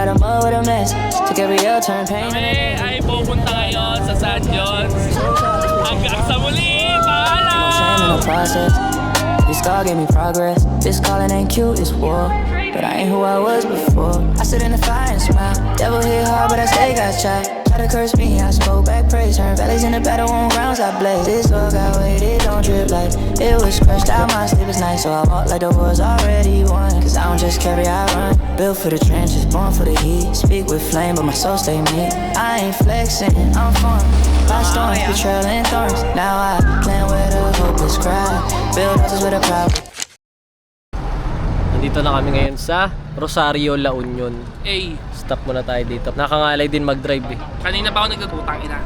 out of mud with a mess. Took every L, turn pain. Kami ay pupunta ngayon sa San John's. Hanggang sa muli, paalam! No shame in the process. This scar gave me progress. This calling ain't cute, it's war. But I ain't who I was before. I sit in the fire and smile. Devil hit hard, but I stay got shot. Try to curse me, I spoke back praise. Turn valleys into battle on grounds I blaze. This all got weighted, don't drip like it was crushed out. My sleep is nice, so I walk like the war's already won. Cause I don't just carry, I run. Built for the trenches, born for the heat. Speak with flame, but my soul stay meek. I ain't flexing, I'm fun. Last storms, betrayal and thorns. Now I plan where the hopeless cry. Build houses with a proud. Nandito na kami ngayon sa Rosario, La Union. Eh, Stop muna tayo dito. Nakangalay din mag-drive eh. kanina pa ako nagagutang ina.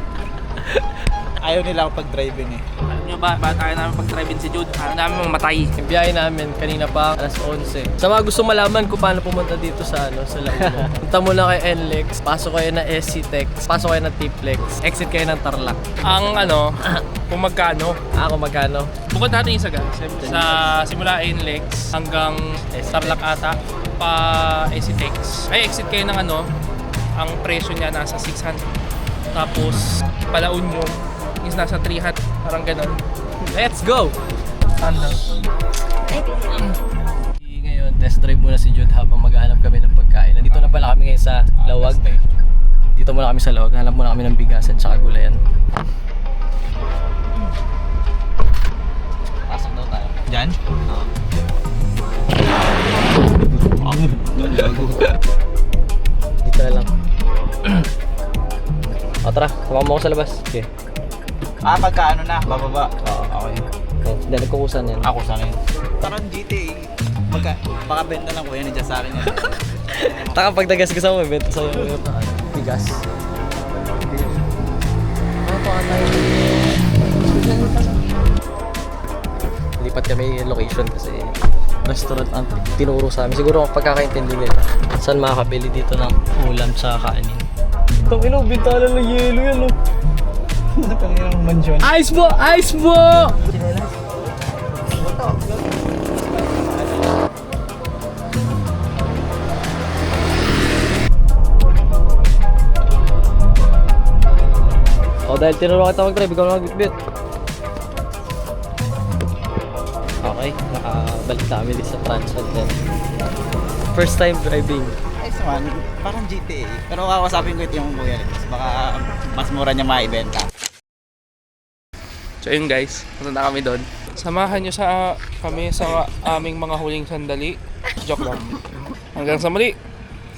Ayaw nila ako pag-driving eh. Alam nyo ba tayo namin pag-drive si Jude? Ayaw namin mamatay. Yung biyahe namin kanina pa alas 11. Sa mga gusto malaman kung paano pumunta dito sa sa La Union. Punta muna kay NLEX, pasok kayo na SC Tex, pasok kayo na T-Flex, exit kayo ng Tarlac. Ang kung magkano. Kung magkano? Bukod natin yung saga. Sa simula NLEX hanggang Tarlac ata pa Exitex. Ay, exit kayo ng ang presyo niya nasa 600. Tapos palaun nyo is nasa 300. Parang ganun. Let's go! Ano? Ngayon, test drive muna si Jude habang maghahanap kami ng pagkain. Nandito na pala kami ngayon sa Lawag. Dito muna kami sa Lawag. Hanap muna kami ng bigasan at gulayan. Pasok daw tayo. Diyan? Oo. Dito na lang. O tara, sumama mo ako sa labas. Okay. Pagkaano na, bababa. Oo. Okay. Okay. Hindi, nagkukusan yan. Ako sana yun. Parang GTA. Baka benta lang kuya, nandiyan sa akin yan. Taka pag nagasgasan mo, benta sa'yo yung bigas. Ano pa ka tayo? Lipat kami yung location kasi restaurant ang tinuro sa amin. Siguro ang pagkakaintindi nila saan makakabili dito ng ulam sa kanin. Itong ino, bintana ng yelo yan oh. Ang mansyon. Ice bo! Ice bo! O dahil tinuro kita mag-drive, ikaw na mag-bitbit. Okay, nakabalik na kami sa Transat din. First time driving. Ayos naman, parang GTA. Pero kakasapin ko ito yung kuya. Baka mas mura niya maibenta. So yun guys, punta na kami doon. Samahan nyo kami sa aming mga huling sandali. Joke lang. Hanggang sa muli.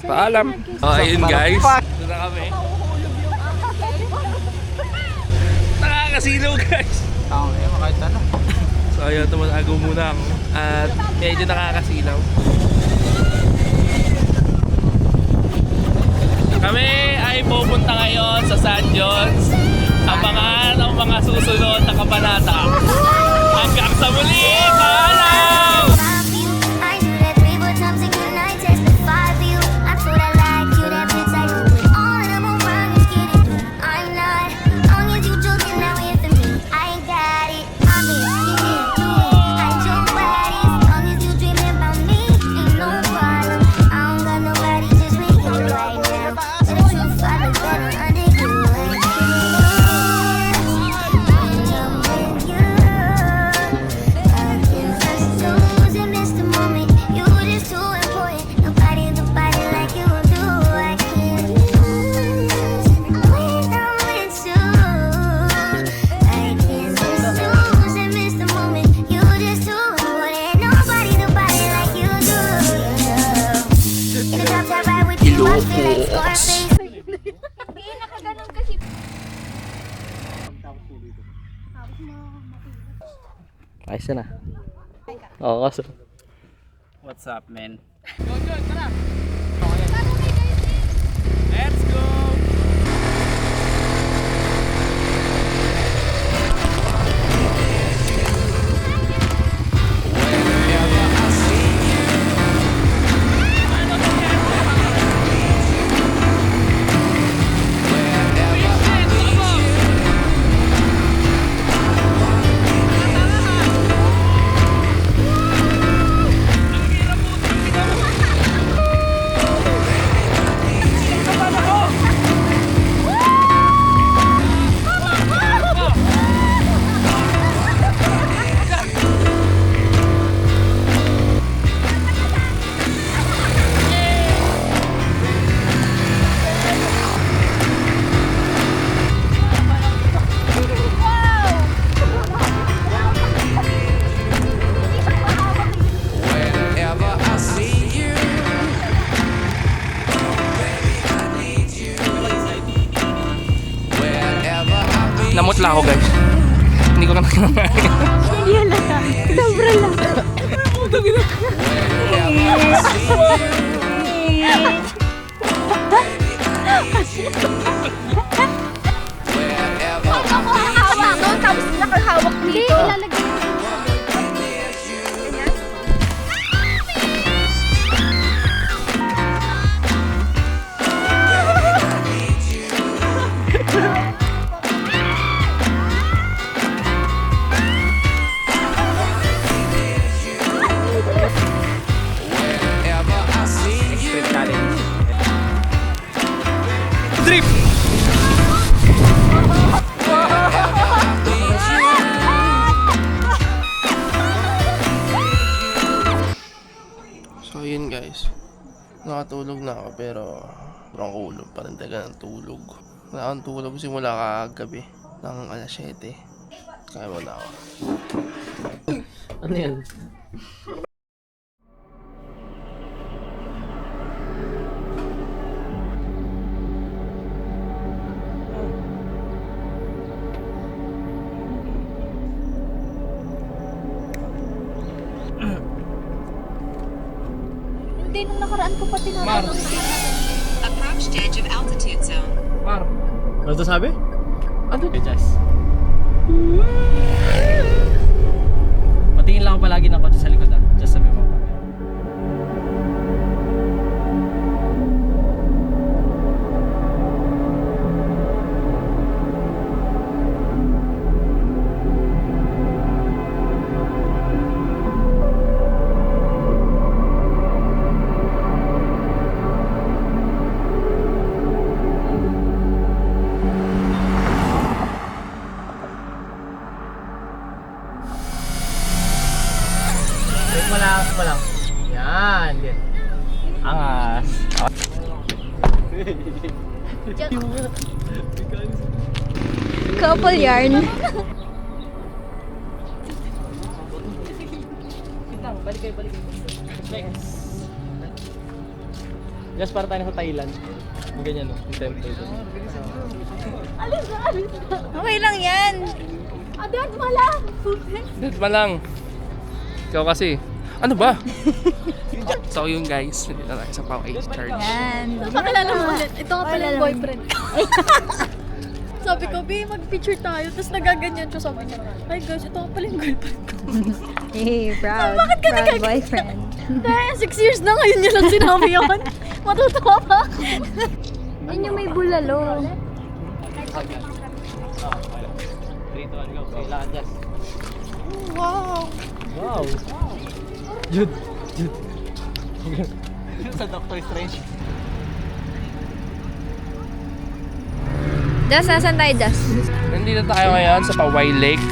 Paalam. Ayun guys. Punta na kami. Nakakasilaw guys. Kahit ano. So ayun, tumatago muna ako. At medyo nakakasilaw. Kami ay pupunta ngayon sa San John's. Abangan ang mga susunod na kabanata. Hanggang sa muli! Paalam! I knew that 3 more times again I testify for you. I thought I liked you, that bitch I do. All of them around is getting through. I'm not, long as you joking now here for me. I ain't got it, I'm in it. I joke about it, as long as you dreaming about me. Ain't no problem, I don't got nobody just with you right now. But the truth, I look better under you. Ayos na. Oo, kaso. What's up, man? Let's go! pula ako guys. Hindi ko na kinakain. Yan lang. Sobra lang. Hawak doon, tapos nakahawak dito. Ilalagay. Drip! So yun guys, nakatulog na ako pero parang ulog pa rin talaga ng tulog. Wala akong tulog simula kagabi ng alas 7. Kaya mo na ako. Ano yan? Hindi, nung nakaraan ko pa Mar. tinatanong. Approach the edge of altitude zone. Mar, Ano to sabi? Ano? Jazz. Patingin lang ako palagi ng kotse sa likod Just sabi mo. Malakas pa lang. Yan. Yan. Angas. Couple yarn. Balik kayo. Just para tayo sa Thailand. Yung ganyan no, yung temple. Okay lang yan. Dad, malang. dead pa lang. Ikaw kasi. Ano ba? So yun guys, hindi na tayo sa Pau Ace Charge. Yan. Pakilala mo ulit. Ito nga pala yung Pakilala mo. boyfriend ko. Sabi ko, B, mag-picture tayo. Tapos nagaganyan siya. Sabi niya, hi guys, ito nga pala yung girlfriend ko. Hey, proud. Bakit ka proud nagagalit? boyfriend. Dahil 6 years na ngayon niya lang sinabi yun. Matutuwa pa. Yun yung may bulalo. 3, 2, 1, go. Kailangan just. Wow. Wow. Jude. Sa Doctor Strange. Das, nasan tayo, Das? Nandito tayo ngayon sa Paway Lake.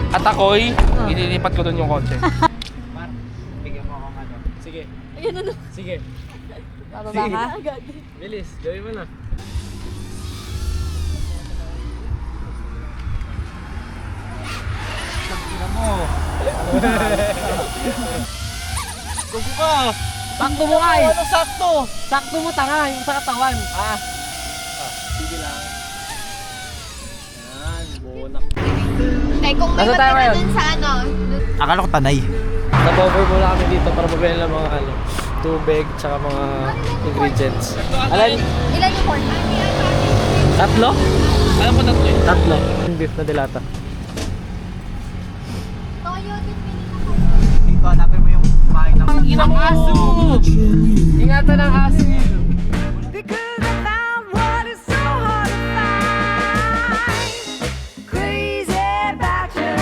At ako'y ililipat ko doon yung kotse. Mar, bigyan mo akong ano. Sige. Ayun ano. Sige. Bababa ka? Agad. Bilis, gawin mo na. Kuku ka! Sakto mo ay! Ano sakto? Sakto mo tanga, yung sa katawan. Sige lang. Yan, bunak. Ay, kung may Nasa tayo matira ngayon? dun sa ano. Akala ko tanay. Nag-over muna kami dito para mabili ng mga ano, tubig tsaka mga ingredients. Alam, Ilan yung pork? tatlo? Alam ko tatlo eh. Tatlo. Beef na dilata. Toyo, Dito, hanapin mo yung bahay ng... Ina mo! Ingatan ang aso. Because I found what is so hard to find. Crazy about you.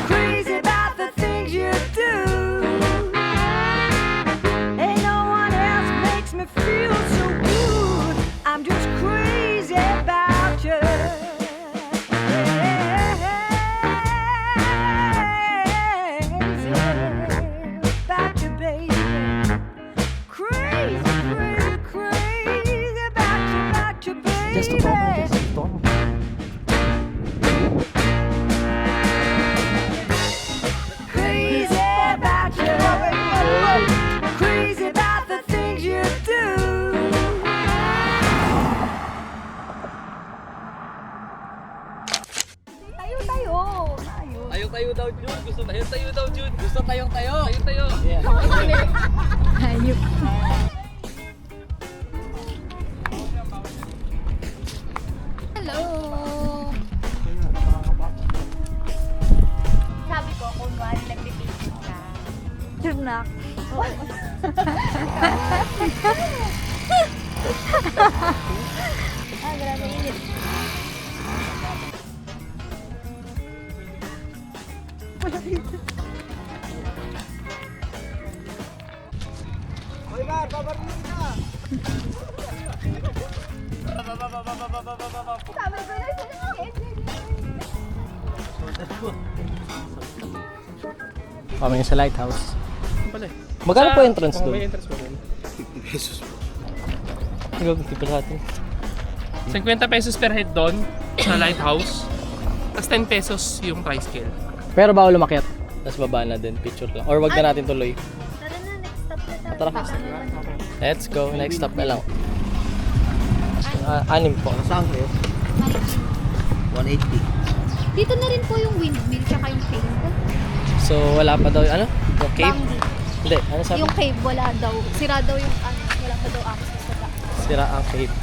Crazy about the things you do. Ain't no one else makes me feel so good. I'm just crazy about you. Crazy about you, baby. Crazy. daw, Jun. Gusto tayo daw, Jun. Gusto tayong tayo. Tayo. Hayop. Hello! Sabi ko, kung wala nagpipicture ka. Yun na. Grabe init. Sabi ko na Kami sa lighthouse. Pala eh. Magkano po entrance doon? May entrance mo doon. Ikaw, hindi pa sa atin. 50 pesos per head doon sa lighthouse. Tapos 10 pesos yung tricycle. Pero bawal umakyat. Tapos baba na din, picture lang. Or wag na natin tuloy. Tara na, next stop na tayo. Tara. Baka naman. Let's go, next stop na lang. Anim po. Saan kayo? 180. Dito na rin po yung windmill tsaka yung cave. So wala pa daw, ano? Yung cave? Banggi. Hindi, ano sabi? Yung cave, wala daw. Sira daw yung ano, wala pa daw access sa back. Sira ang cave.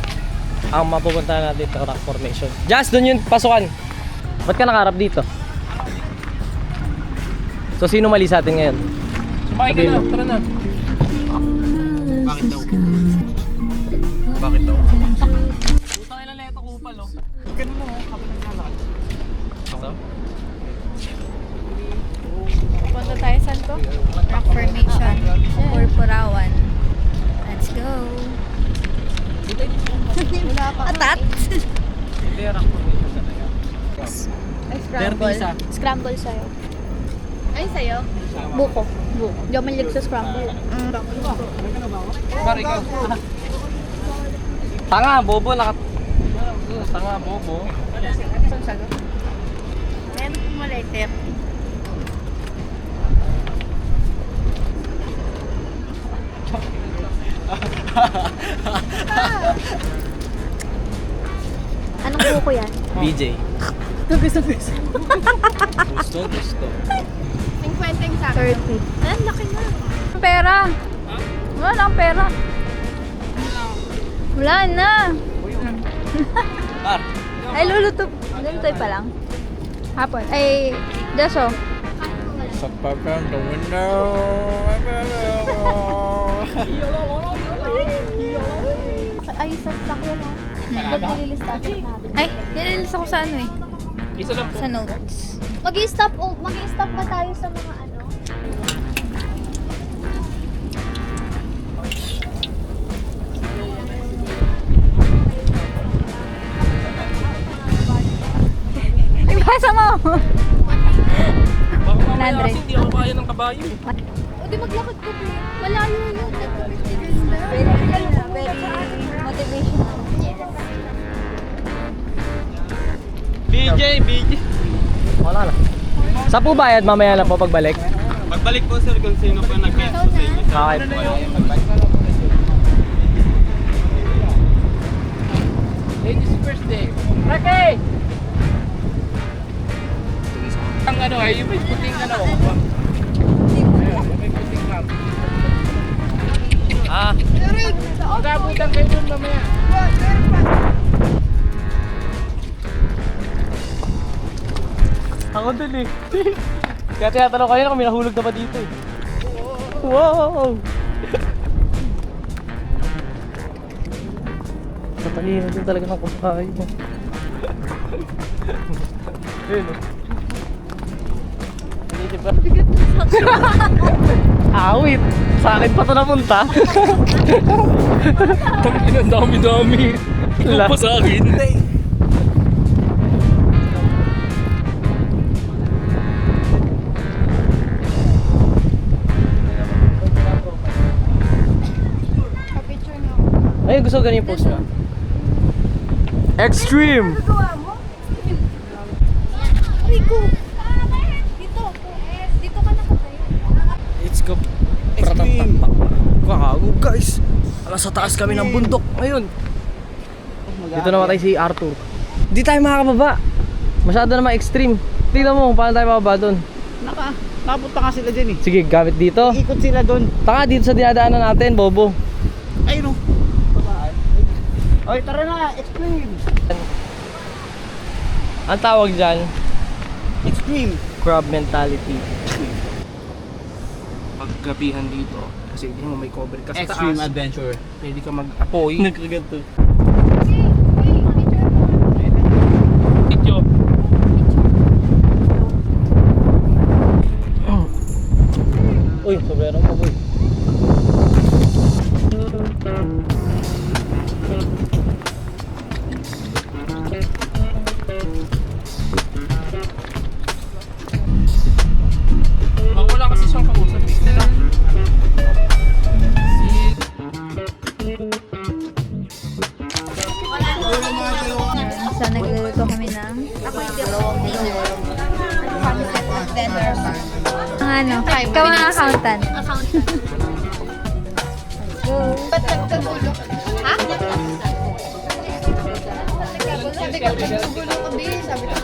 Ang mapupunta natin dito, rock formation. Just doon yung pasukan. Ba't ka nakaharap dito? So sino mali sa atin ngayon? Sumakay ka na, tara na. Bakit daw? Bakit daw? Putang ina leto kupal oh. Ganun mo, kapag naglalakad. So? Punta tayo saan to? Rock Formation. Purpurawan. Let's go. Atat? Hindi, rock formation sa tayo. Ay, scramble. 30 isa. Scramble sa'yo. Ay, sa'yo? Buko. Buko. Hindi ako malig sa scramble. Par, ikaw. Tanga, bobo, Tanga, bobo. Saan sagot? Ayan, malater. Anong buko yan? BJ. Gusto. Gusto. 50 yung sa akin. 30. Ayan, laki na. Pera. Wala lang pera. Wala na. Par. Ay, luluto. Lulutoy pa lang. Hapon. Ay, Daso. Sa pagkang the window. Ay, sa stock yun ah. Ba't nililista natin? Ay, nililis ako sa ano eh. Isa lang po. Sa notes. Mag-i-stop ba tayo sa mga ano? Ibasa mo! Baka mamaya 100. kasi hindi ako kaya ng kabayo eh. O di maglakad ko po. Malayo yun. Very motivational. BJ. Wala na. Sa po bayad mamaya lang po pagbalik? Pagbalik po sir kung sino po nag-message sa inyo. Okay. Ladies first day. Rocky! Ang ano ay yung may puting ano. Ayun, may puting lang. Magkabutan kayo dun mamaya. Ako dun eh. Kaya tinatanong kayo na kung may nahulog na ba dito eh. Wow! Natalino din talaga ng kumakain mo. Ayun oh. Hindi ba? Awit! Sa akin pa ito napunta. Ang dami-dami. Ikaw pa sa akin. Ay, gusto ko ganun yung post mo. Extreme! Rico! Dito ka nakatayo. Let's go. Extreme! Kakago guys! Alas sa taas kami ng bundok ngayon. Dito namatay si Arthur. Hindi tayo makakababa. Masyado naman extreme. Tingnan mo kung paano tayo bababa doon. Napunta nga sila dyan eh. Sige, gamit dito. Ikot sila doon. Taka dito sa dinadaanan natin, bobo. Ayun o. Oy, tara na, extreme. Ang tawag dyan, Extreme. crab mentality. Paggabihan dito, kasi hindi mo may cover ka sa Extreme taas. adventure. Pwede ka mag-apoy. Nagkaganto. Video. Uy, sobrero mo, boy. Wala kasi siyang kausap eh. So, nagluluto kami ng... Ako hindi ako. Ang ano? Ikaw ang accountant. Go. Ba't nagkagulo? Ha? Sabi ko, nagkagulo kami. Sabi ko,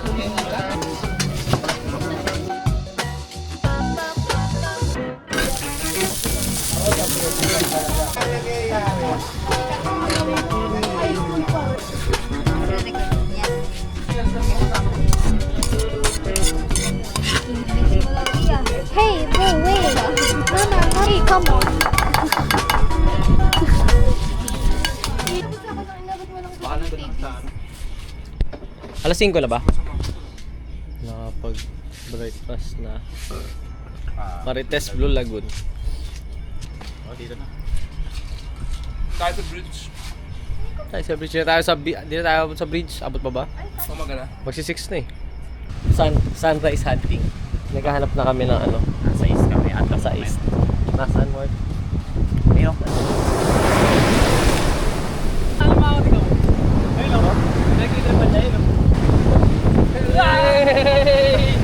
Hey, bro, wait. Mama, hey, come on. Alas 5 na ba? Nakapag-breakfast na. Marites Blue Lagoon. Oh, dito na. Tayo sa bridge. Tayo sa bridge. Dito tayo sa bridge. Abot pa ba? Pamagana. Magsi 6 na eh. Sunrise hunting. Naghahanap na kami ng ano. Nasa east kami. At Nasa east. Nasaan mo? Ayun. Ano ba ako tingnan mo? Ayun ako. Nakikita pa niya yun. Hey!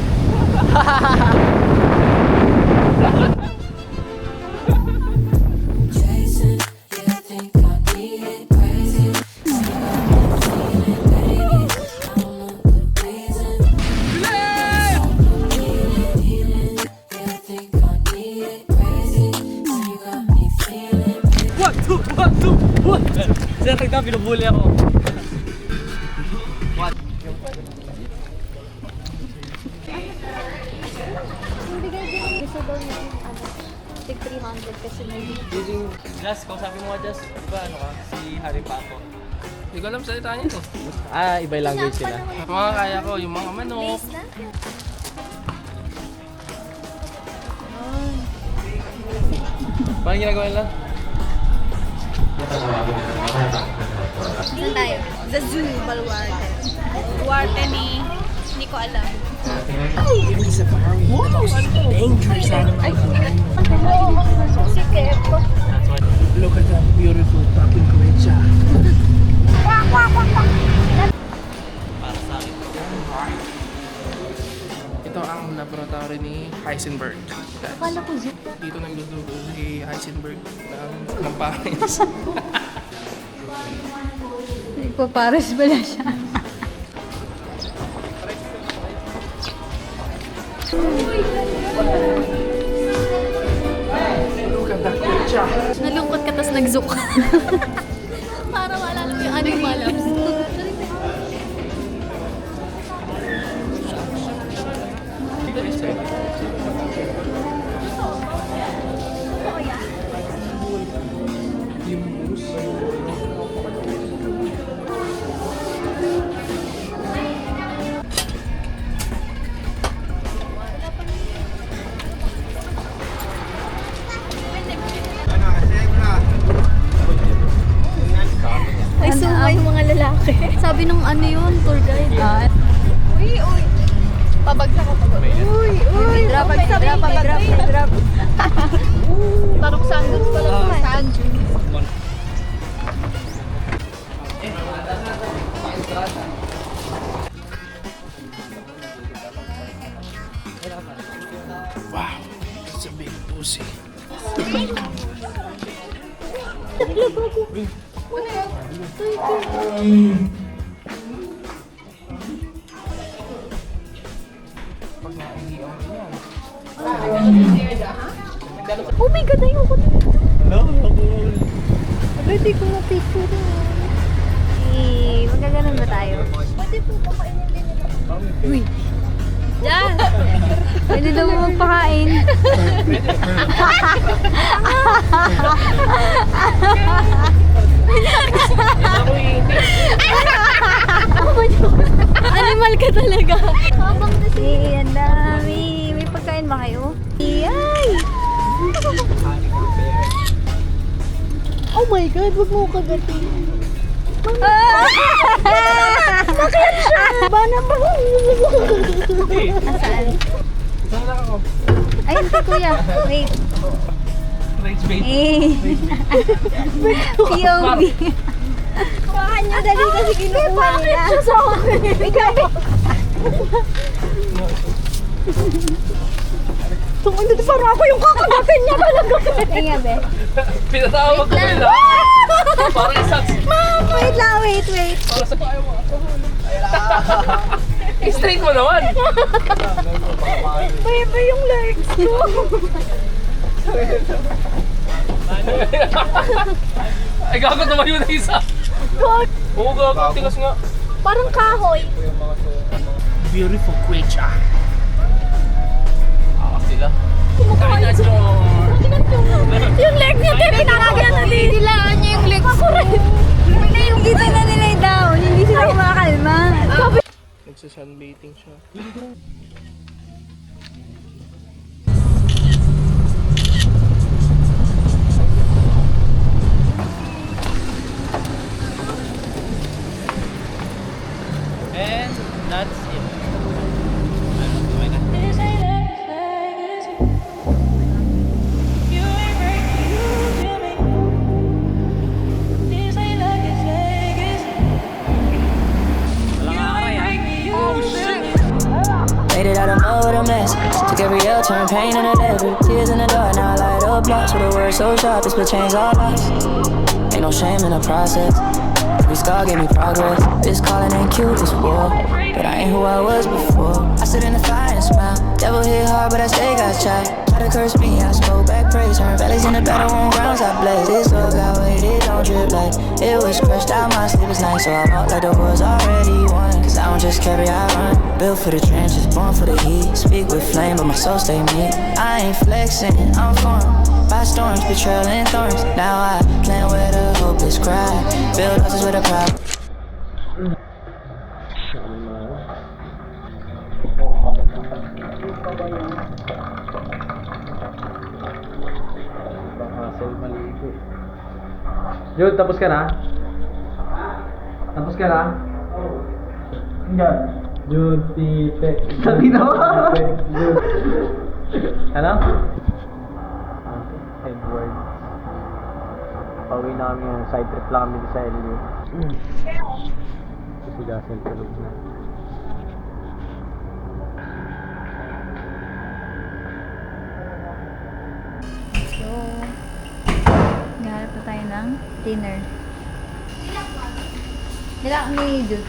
Chasing, yeah, I think I need it crazy. Feeling, baby, I don't know the reason. Feeling, yeah, I think I need it crazy. You got me feeling. 1, 2, 1, 2, 1! Sir, tignan, pinubuli ako. Gusto daw niya yung ano, tig 300 kasi may Just, kung sabi mo nga Just, diba ano ka? Si Harry Pato. Hindi ko alam salita niya to. Ah, iba yung language sila. Mga kaya ko, yung mga manok. Paano ginagawa nila? Saan tayo? The zoo, Baluarte. Baluarte ni... Hindi ko alam. Si Kepo. Look at that beautiful fucking creature. Ito ang laboratory ni Heisenberg. Akala ko zoo. Dito nagluto si Heisenberg ng Paris. Nagpapares pala siya. Look at that creature. Nalungkot ka tapos nag-zook. Para maalala mo yung animals. Ay, sumay yung mga lalaki. Sabi nung ano yun, tour guide. Uy, uy. Pabagsak ako. Uy, uy. Drop, drop. Parang sandals pala. Sand dunes. Wow, it's a big pussy. Pag naiiwan mo yan. Oh my God, ayoko na. No, ako. Pwede ko na picture magaganon ba tayo? Pwede po pakainin din nila. Uy! Diyan! Pwede daw mo magpakain. Animal ka talaga. Habang kasi. Ang dami. May pagkain ba kayo? Yay! Oh my God, wag mo kagatin. Bakit siya? Bana ba? Nasaan? Ayun si kuya. Wait. Rage bait. POV. Baka niya dali kasi kinukuha nila. Bakit siya sa akin? Tungkol dito parang ako yung kakagatin niya talaga. Ay nga be. Pinatawag ko nila. Parang isang... Wait lang, wait. Para sa kaya mo. Straight mo naman. Iba yung legs ko. Ay, gago tumayo na isa. Oo, gago. Tigas nga. Parang kahoy. Beautiful creature. Akas sila. Kumakain na yung leg niya, tinanagyan na din. Dilaan niya yung legs ko. Yung kita na nila down, hindi sila kumakalma. Nagsa-sunbathing siya. And that's it. Made it out of mud with a mess. Took every L, turned pain into leverage. Tears in the dark, now I light up blocks with a word so sharp, it's what changed our lives. Ain't no shame in the process. Every scar gave me progress. This calling ain't cute, it's war. But I ain't who I was before. I sit in the fire and smile. Devil hit hard, but I stay got shot. Try to curse me, I spoke back praise. Turn valleys into battle on grounds I blaze. This love got weighted, don't drip like it was crushed out my sleepless night. So I walk like the war's already won. Cause I don't just carry, I run. Built for the trenches, born for the heat. Speak with flame, but my soul stay meek. I ain't flexing, I'm formed by storms, betrayal and thorns. Now I plan where the hope is cried. Build houses with a pride. Jude, tapos ka na? Tapos ka na? Yan. Jude, Tite. Sabi na ba? Jude. Ano? Edward. Pauwi namin yung side trip lang kami sa LU. Si Gasel tulog na. So, naghahanap na tayo ng dinner. Nila ni Jude.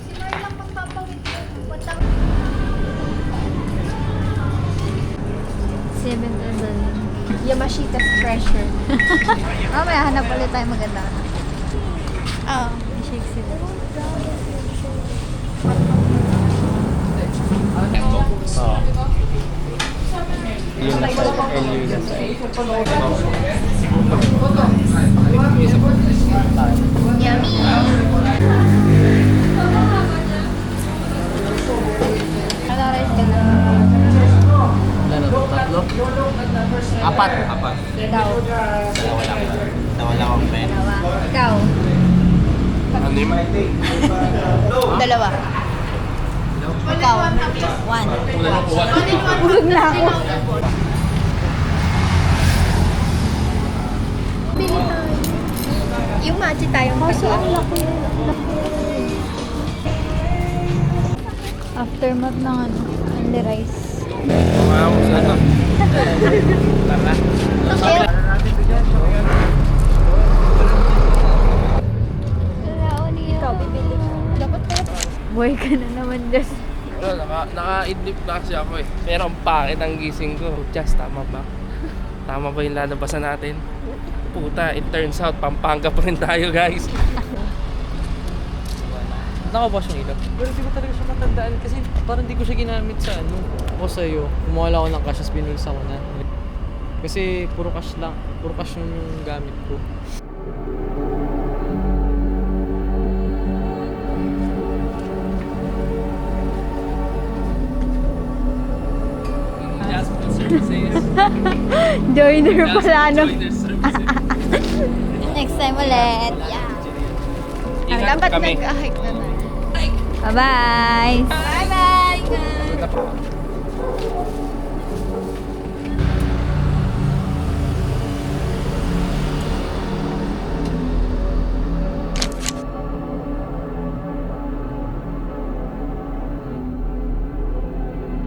Si Mar lang magpapawid ko. 7-Eleven. Yamashita's Treasure. Mamaya hanap ulit tayo maganda. Oo. Shake sila. Oo. Yun na sa LU na sa Yummy! Ano rice ka na? Ano, tatlo? Apat. Ikaw. Nawala akong pen. Dalawa. Ikaw. Anim? Dalawa. Ikaw. One. Bulog na ako. Bili tayo. Yung matcha tayong kaso ang laki. Aftermath ng ano, only rice. Wow, sana. Tara. Ikaw, bibili. Dapat pala. Boy ka na naman, Diyos. Naka Naka-idlip na kasi ako eh. Pero ang pangit ang gising ko. Just, tama ba? Tama ba yung lalabasan natin? Puta, it turns out, Pampanga pa rin tayo guys. Nakabukas yung ilaw. Pero hindi ko talaga siya matandaan kasi parang hindi ko siya ginamit sa ano. Ako sa'yo, kumuha lang ako ng cash as binulis ako na. Kasi puro cash lang. Puro cash yung gamit ko. Jasmine Services. Joiner pala, no? Joiner Services. Next time ulit. Yeah. Ingat Dapat kami. nag-hike na tayo. Bye-bye! Bye-bye!